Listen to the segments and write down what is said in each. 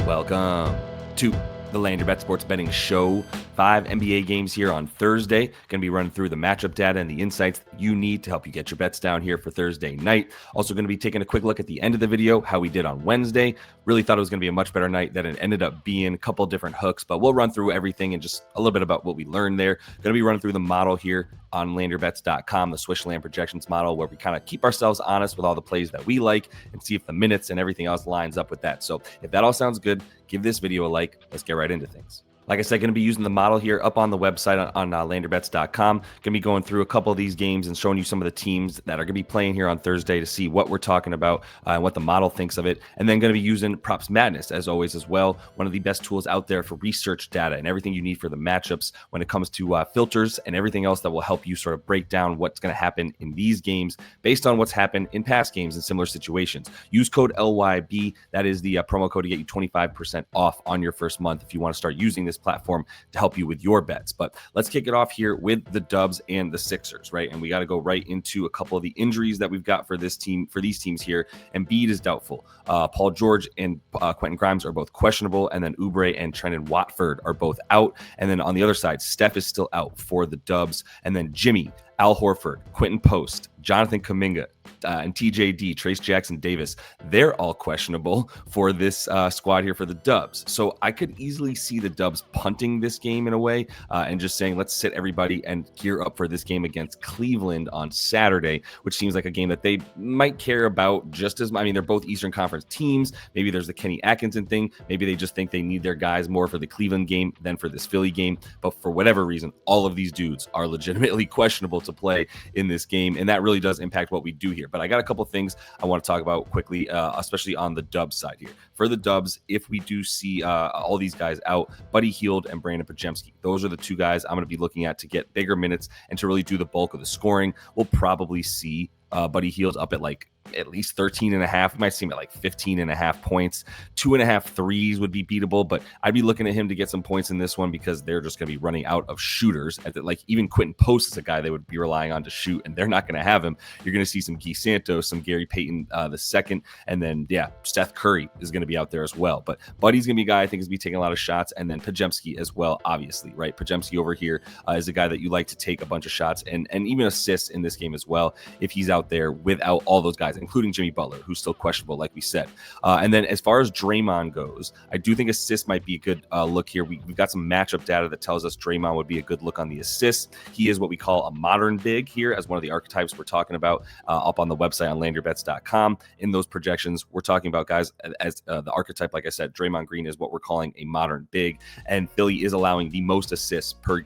Welcome to the Land Your Bet Sports Betting Show. 5 NBA games here on Thursday. Going to be running through the matchup data and the insights you need to help you get your bets down here for Thursday night. Also going to be taking a quick look at the end of the video, how we did on Wednesday. Really thought it was going to be a much better night than it ended up being. A couple different hooks, but we'll run through everything and just a little bit about what we learned there. Going to be running through the model here on landyourbets.com, the Swish Land Projections model, where we kind of keep ourselves honest with all the plays that we like and see if the minutes and everything else lines up with that. So if that all sounds good, give this video a like. Let's get right into things. Like I said, going to be using the model here up on the website on landyourbets.com. Going to be going through a couple of these games and showing you some of the teams that are going to be playing here on Thursday to see what we're talking about and what the model thinks of it. And then going to be using PropsMadness as always as well. One of the best tools out there for research data and everything you need for the matchups when it comes to filters and everything else that will help you sort of break down what's going to happen in these games based on what's happened in past games in similar situations. Use code LYB. That is the promo code to get you 25% off on your first month if you want to start using this platform to help you with your bets. But let's kick it off here with the Dubs and the Sixers, right? And we got to go right into a couple of the injuries that we've got for this team, for these teams here. Embiid is doubtful. Paul George and Quentin Grimes are both questionable, and then Oubre and Trendon Watford are both out. And then on the other side, Steph is still out for the Dubs, and then Jimmy, Al Horford, Quentin Post, Jonathan Kuminga, and TJD, Trace Jackson Davis, they're all questionable for this squad here for the Dubs. So I could easily see the Dubs punting this game in a way and just saying, let's sit everybody and gear up for this game against Cleveland on Saturday, which seems like a game that they might care about just as much. I mean, they're both Eastern Conference teams. Maybe there's the Kenny Atkinson thing. Maybe they just think they need their guys more for the Cleveland game than for this Philly game. But for whatever reason, all of these dudes are legitimately questionable to play in this game. And that really does impact what we do here. But I got a couple things I want to talk about quickly, especially on the Dubs side here. For the Dubs, if we do see all these guys out, Buddy Hield and Brandon Podziemski, those are the two guys I'm going to be looking at to get bigger minutes and to really do the bulk of the scoring. We'll probably see Buddy Hield up at like at least 13.5. We might see him at like 15.5 points. 2.5 threes would be beatable, but I'd be looking at him to get some points in this one because they're just going to be running out of shooters. Like even Quentin Post is a guy they would be relying on to shoot, and they're not going to have him. You're going to see some Guy Santos, some Gary Payton the second, and then Steph Curry is going to be out there as well. But Buddy's going to be a guy I think is going to be taking a lot of shots, and then Podziemski as well, obviously, right? Podziemski over here is a guy that you like to take a bunch of shots and even assists in this game as well if he's out there without all those guys, including Jimmy Butler, who's still questionable, like we said. And then as far as Draymond goes, I do think assists might be a good look here. We've got some matchup data that tells us Draymond would be a good look on the assists. He is what we call a modern big here as one of the archetypes we're talking about up on the website on landyourbets.com. In those projections, we're talking about guys as the archetype, like I said, Draymond Green is what we're calling a modern big, and Philly is allowing the most assists per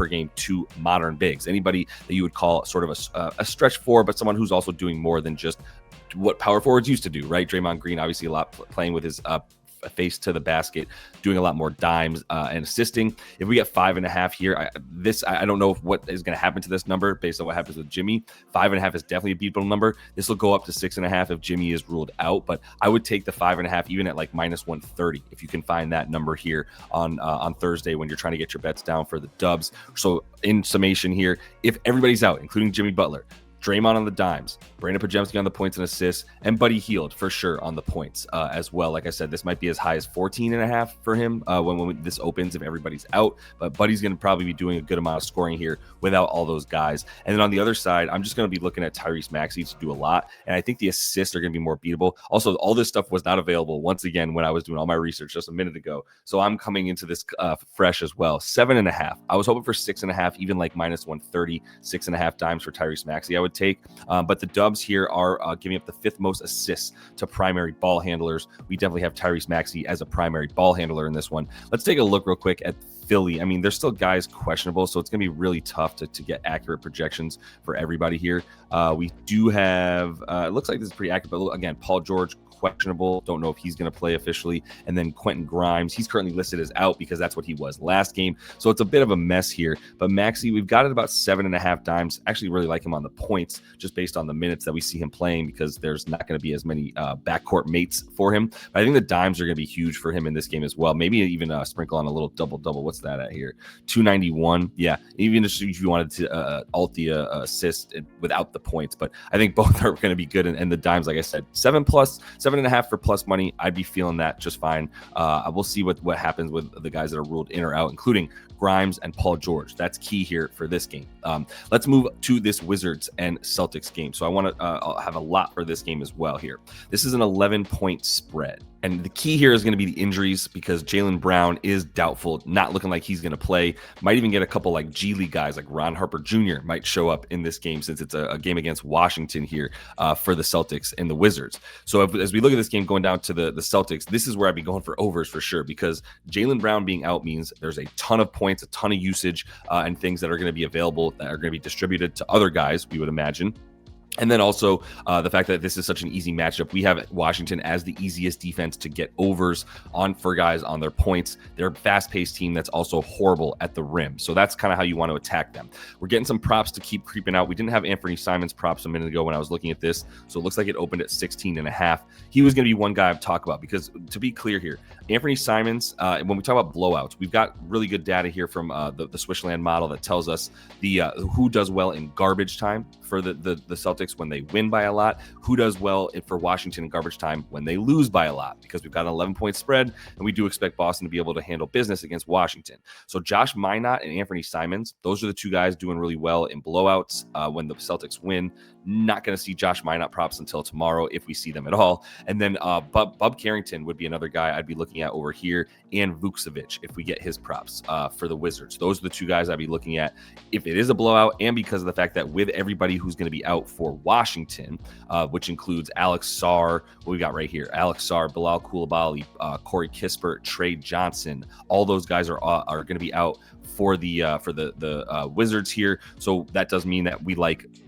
game to modern bigs. Anybody that you would call sort of a stretch four, but someone who's also doing more than just what power forwards used to do, right? Draymond Green, obviously a lot playing with his face to the basket, doing a lot more dimes and assisting. If we get 5.5 here, I don't know what is going to happen to this number based on what happens with Jimmy. 5.5 is definitely a beatable number. This will go up to 6.5 if Jimmy is ruled out, but I would take the 5.5 even at like minus 130 if you can find that number here on Thursday when you're trying to get your bets down for the Dubs. So in summation here, if everybody's out, including Jimmy Butler, Draymond on the dimes, Brandon Podziemski on the points and assists, and Buddy Hield for sure on the points as well. Like I said, this might be as high as 14.5 for him when this opens if everybody's out. But Buddy's going to probably be doing a good amount of scoring here without all those guys. And then on the other side, I'm just going to be looking at Tyrese Maxey to do a lot. And I think the assists are going to be more beatable. Also, all this stuff was not available once again when I was doing all my research just a minute ago. So I'm coming into this fresh as well. 7.5. I was hoping for 6.5, even like minus 130, 6.5 dimes for Tyrese Maxey I would take. But the Dubs here are giving up the 5th most assists to primary ball handlers. We definitely have Tyrese Maxey as a primary ball handler in this one. Let's take a look real quick at Philly. I mean, there's still guys questionable, so it's going to be really tough to get accurate projections for everybody here. We do have, it looks like this is pretty accurate, but again, Paul George, questionable. Don't know if he's going to play officially. And then Quentin Grimes, he's currently listed as out because that's what he was last game. So it's a bit of a mess here. But Maxey, we've got it about 7.5 dimes. Actually really like him on the points just based on the minutes that we see him playing because there's not going to be as many backcourt mates for him. But I think the dimes are going to be huge for him in this game as well. Maybe even sprinkle on a little double-double. What's that at here? 291. Yeah, even if you wanted to alt the assist without the points. But I think both are going to be good. And the dimes, like I said, 7 plus 7.5 for plus money, I'd be feeling that just fine. We'll see what happens with the guys that are ruled in or out, including Grimes and Paul George. That's key here for this game. Let's move to this Wizards and Celtics game. So I want to have a lot for this game as well here. This is an 11-point spread. And the key here is going to be the injuries, because Jaylen Brown is doubtful, not looking like he's going to play. Might even get a couple like G League guys like Ron Harper Jr. might show up in this game, since it's a game against Washington here for the Celtics and the Wizards. So as we look at this game going down to the Celtics, this is where I'd be going for overs for sure, because Jaylen Brown being out means there's a ton of points, a ton of usage, and things that are going to be available that are going to be distributed to other guys, we would imagine. And then also the fact that this is such an easy matchup. We have Washington as the easiest defense to get overs on for guys on their points. They're a fast-paced team that's also horrible at the rim. So that's kind of how you want to attack them. We're getting some props to keep creeping out. We didn't have Anthony Simons props a minute ago when I was looking at this. So it looks like it opened at 16.5. He was going to be one guy I'd talk about, because to be clear here, Anthony Simons, when we talk about blowouts, we've got really good data here from the Swishland model that tells us the who does well in garbage time for the Celtics when they win by a lot, who does well for Washington in garbage time when they lose by a lot, because we've got an 11-point spread, and we do expect Boston to be able to handle business against Washington. So Josh Minott and Anthony Simons, those are the two guys doing really well in blowouts when the Celtics win. Not going to see Josh Minott props until tomorrow, if we see them at all. And then Bub Carrington would be another guy I'd be looking at over here, and Vucevic if we get his props for the Wizards. Those are the two guys I'd be looking at if it is a blowout, and because of the fact that with everybody who's going to be out for Washington, which includes Alex Sarr, what we got right here, Alex Sarr, Bilal Coulibaly, Corey Kispert, Trey Johnson, all those guys are going to be out for the Wizards here. So that does mean that we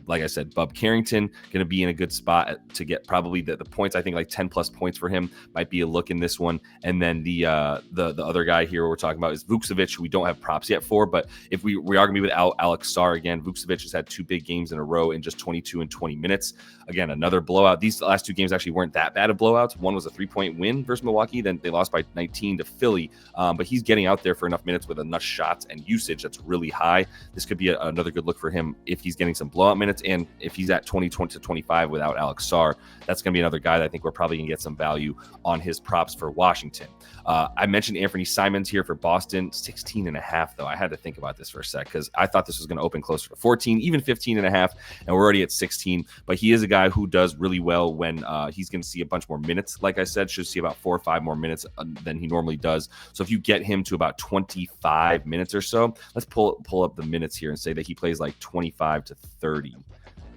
like I said, Bub Carrington going to be in a good spot to get probably the points. I think like 10 plus points for him might be a look in this one. And then the other guy here we're talking about is Vucevic, who we don't have props yet for, but if we are going to be without Alex Sarr again, Vucevic has had two big games in a row in just 22 and 20 minutes. Again, another blowout. These last two games actually weren't that bad of blowouts. One was a 3-point win versus Milwaukee. Then they lost by 19 to Philly. But he's getting out there for enough minutes with enough shots and usage that's really high. This could be another good look for him if he's getting some blowout minutes, and if he's at 20 to 25 without Alex Sarr, that's going to be another guy that I think we're probably going to get some value on his props for Washington. I mentioned Anthony Simons here for Boston, 16.5 though. I had to think about this for a sec, because I thought this was going to open closer to 14, even 15.5, and we're already at 16. But he is a guy who does really well when he's going to see a bunch more minutes. Like I said, should see about 4 or 5 more minutes than he normally does. So if you get him to about 25 minutes or so, let's pull up the minutes here and say that he plays like 25 to 30.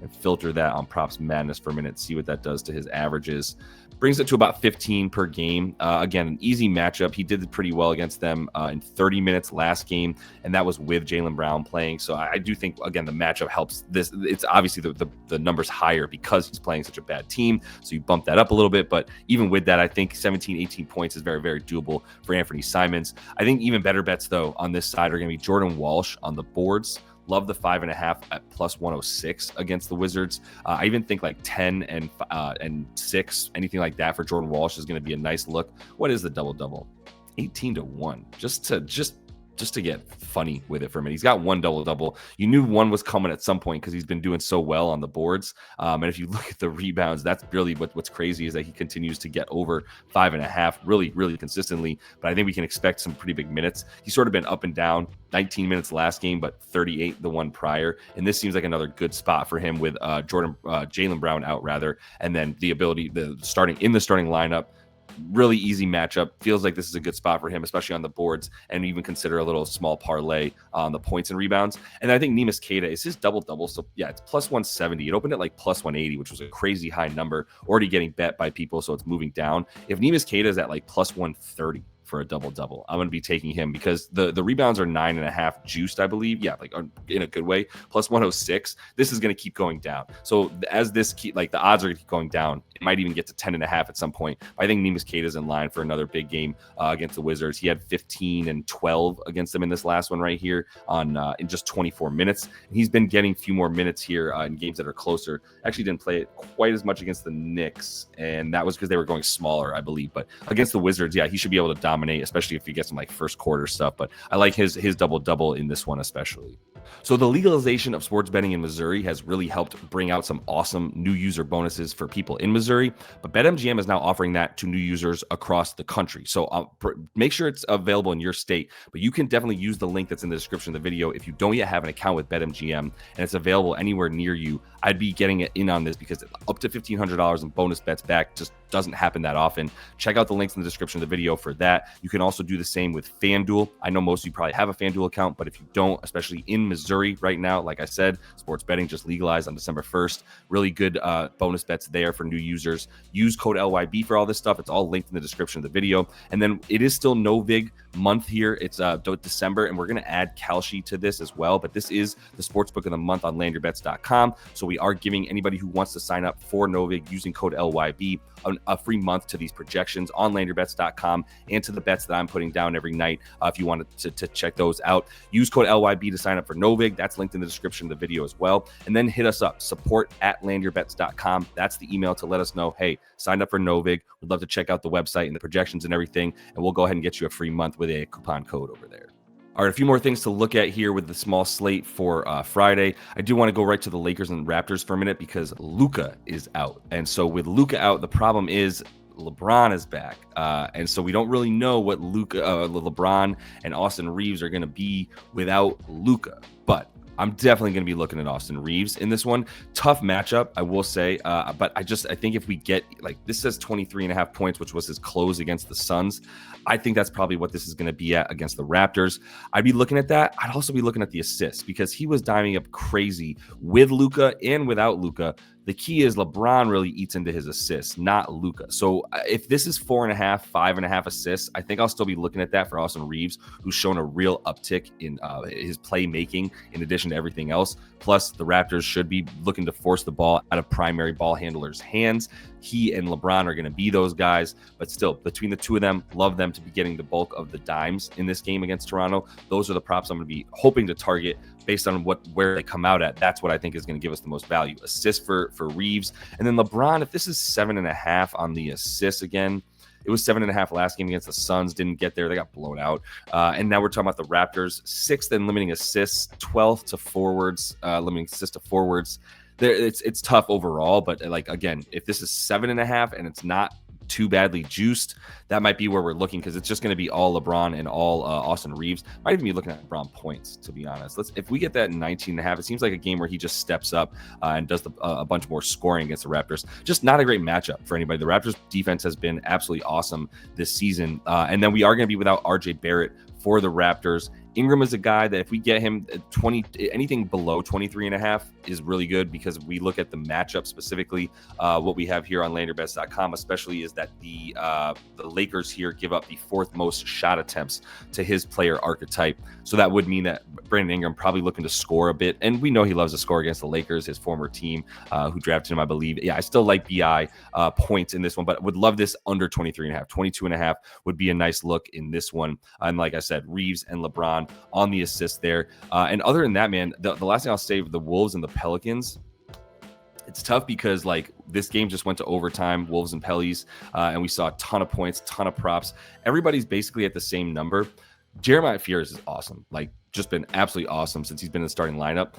And filter that on Props Madness for a minute, see what that does to his averages. Brings it to about 15 per game. Again, an easy matchup. He did pretty well against them in 30 minutes last game, and that was with Jaylen Brown playing. So I do think, again, the matchup helps this. It's obviously the numbers higher because he's playing such a bad team, so you bump that up a little bit. But even with that, I think 17, 18 points is very, very doable for Anthony Simons. I think even better bets, though, on this side are going to be Jordan Walsh on the boards. Love the 5.5 at plus 106 against the Wizards. I even think like 10 and 6, anything like that for Jordan Walsh is going to be a nice look. What is the double-double? 18-1. Just to get funny with it for a minute. He's got one double-double. You knew one was coming at some point because he's been doing so well on the boards. And if you look at the rebounds, that's really what's crazy, is that he continues to get over 5.5 really, really consistently. But I think we can expect some pretty big minutes. He's sort of been up and down. 19 minutes last game, but 38 the one prior. And this seems like another good spot for him with Jaylen Brown out rather. And then the ability, the starting lineup. Really easy matchup. Feels like this is a good spot for him, especially on the boards, and even consider a little small parlay on the points and rebounds. And I think Neemias Queta is his double-double. So yeah, it's plus 170. It opened at like plus 180, which was a crazy high number, already getting bet by people. So it's moving down. If Neemias Queta is at like plus 130 for a double-double, I'm going to be taking him because the rebounds are 9.5 juiced, I believe. Yeah, like in a good way. Plus 106. This is going to keep going down. So as this the odds are going down, it might even get to 10.5 at some point. I think Neemias Queta is in line for another big game against the Wizards. He had 15 and 12 against them in this last one right here in just 24 minutes. And he's been getting a few more minutes here in games that are closer. Actually didn't play it quite as much against the Knicks, and that was because they were going smaller, I believe. But against the Wizards, yeah, he should be able to dominate, especially if you get some like first quarter stuff. But I like his double-double in this one especially. So the legalization of sports betting in Missouri has really helped bring out some awesome new user bonuses for people in Missouri, but BetMGM is now offering that to new users across the country. So make sure it's available in your state, but you can definitely use the link that's in the description of the video if you don't yet have an account with BetMGM and it's available anywhere near you. I'd be getting it in on this because up to $1,500 in bonus bets back just doesn't happen that often. Check out the links in the description of the video for that. You can also do the same with FanDuel. I know most of you probably have a FanDuel account, but if you don't, especially in Missouri right now, like I said, sports betting just legalized on December 1st. Really good bonus bets there for new users. Use code LYB for all this stuff. It's all linked in the description of the video. And then it is still no vig month here. It's December, and we're going to add Kalshi to this as well. But this is the sportsbook of the month on landyourbets.com. So we are giving anybody who wants to sign up for Novig using code LYB a free month to these projections on landyourbets.com and to the bets that I'm putting down every night. If you wanted to check those out, use code LYB to sign up for Novig. That's linked in the description of the video as well. And then hit us up, support@landyourbets.com. That's the email to let us know, hey, signed up for Novig. We'd love to check out the website and the projections and everything. And we'll go ahead and get you a free month with a coupon code over there. All right, a few more things to look at here with the small slate for Friday. I do want to go right to the Lakers and Raptors for a minute because Luka is out. And so with Luka out, the problem is LeBron is back. And so we don't really know what LeBron and Austin Reeves are going to be without Luka. But I'm definitely going to be looking at Austin Reeves in this one. Tough matchup, I will say. But I think if we get, like, this says 23.5 points, which was his close against the Suns. I think that's probably what this is going to be at against the Raptors. I'd be looking at that. I'd also be looking at the assists because he was diming up crazy with Luka and without Luka. The key is LeBron really eats into his assists, not Luka. So if this is 4.5, 5.5 assists, I think I'll still be looking at that for Austin Reeves, who's shown a real uptick in his playmaking in addition to everything else. Plus, the Raptors should be looking to force the ball out of primary ball handlers' hands. He and LeBron are going to be those guys, but still, between the two of them, love them to be getting the bulk of the dimes in this game against Toronto. Those are the props I'm going to be hoping to target based on where they come out at. That's what I think is going to give us the most value. Assist for Reeves. And then LeBron, if this is 7.5 on the assists again, it was 7.5 last game against the Suns. Didn't get there. They got blown out. And now we're talking about the Raptors. 6th in limiting assists, 12th to forwards, limiting assists to forwards. It's tough overall, but like, again, if this is 7.5 and it's not too badly juiced, that might be where we're looking because it's just going to be all LeBron and all Austin Reeves. Might even be looking at LeBron points, to be honest. If we get that 19.5, it seems like a game where he just steps up and does a bunch more scoring against the Raptors. Just not a great matchup for anybody. The Raptors defense has been absolutely awesome this season. And then we are going to be without RJ Barrett for the Raptors. Ingram is a guy that if we get him anything below 23.5 is really good because we look at the matchup specifically. What we have here on landyourbets.com especially is that the Lakers here give up the 4th most shot attempts to his player archetype. So that would mean that Brandon Ingram probably looking to score a bit. And we know he loves to score against the Lakers, his former team who drafted him, I believe. Yeah, I still like BI points in this one, but would love this under 23.5. 22.5 would be a nice look in this one. And like I said, Reeves and LeBron on the assist there. And other than that, man, the last thing I'll say, the Wolves and the Pelicans, it's tough because like this game just went to overtime, Wolves and Pellies, and we saw a ton of points, ton of props. Everybody's basically at the same number. Jeremiah Fears is awesome. Like, just been absolutely awesome since he's been in the starting lineup.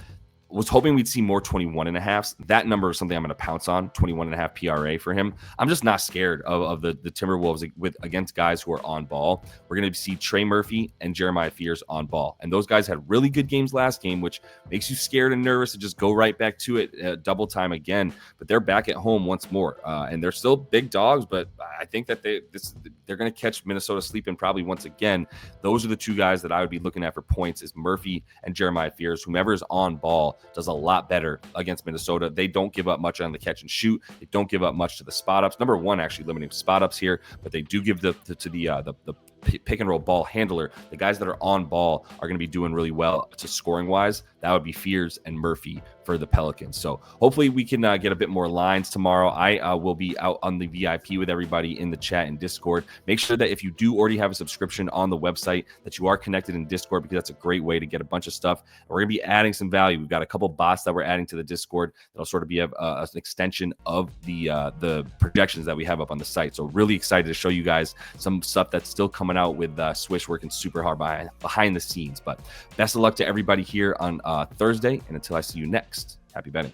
Was hoping we'd see more 21.5s. That number is something I'm going to pounce on, 21.5 PRA for him. I'm just not scared of the Timberwolves against guys who are on ball. We're going to see Trey Murphy and Jeremiah Fears on ball. And those guys had really good games last game, which makes you scared and nervous to just go right back to it double time again. But they're back at home once more. And they're still big dogs, but I think that they're going to catch Minnesota sleeping probably once again. Those are the two guys that I would be looking at for points is Murphy and Jeremiah Fears. Whomever is on ball does a lot better against Minnesota. They don't give up much on the catch and shoot. They don't give up much to the spot ups. Number one, actually limiting spot ups here, but they do give the pick and roll ball handler. The guys that are on ball are going to be doing really well to scoring wise. That would be Fears and Murphy for the Pelicans. So hopefully we can get a bit more lines tomorrow. I will be out on the VIP with everybody in the chat and Discord. Make sure that if you do already have a subscription on the website that you are connected in Discord because that's a great way to get a bunch of stuff. We're going to be adding some value. We've got a couple bots that we're adding to the Discord that'll sort of be an extension of the projections that we have up on the site. So really excited to show you guys some stuff that's still coming coming out with Swish working super hard behind the scenes. But best of luck to everybody here on Thursday. And until I see you next, happy betting.